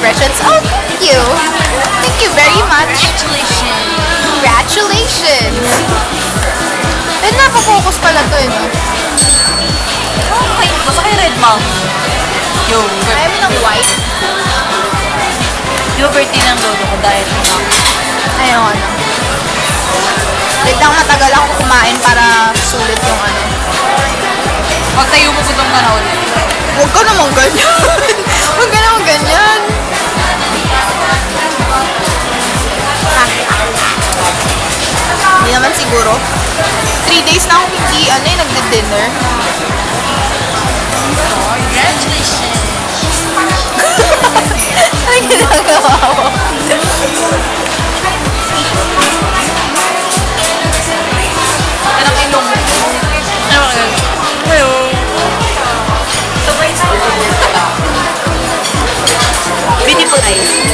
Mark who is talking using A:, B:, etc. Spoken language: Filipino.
A: expressions. Oh, thank you. Thank you very much. Congratulations. Eh, napafocus pala to eh, no?
B: Okay, basta kayo red mouth. Yo,
A: Ayaw mo ng white?
B: di ba birthday ng lolo ko dahil
A: Ayaw na. Wait lang, matagal ako kumain para sulit yung ano.
B: pag tayo mo gutom ka na ulit.
A: Huwag ka naman ganyan. Huwag ka naman ganyan. Hindi naman siguro. 3 days na akong hindi, nagdi-dinner.
B: Congratulations!
A: Ano ginagawa mo?
B: Anong ilong? Hello! Beautiful eyes.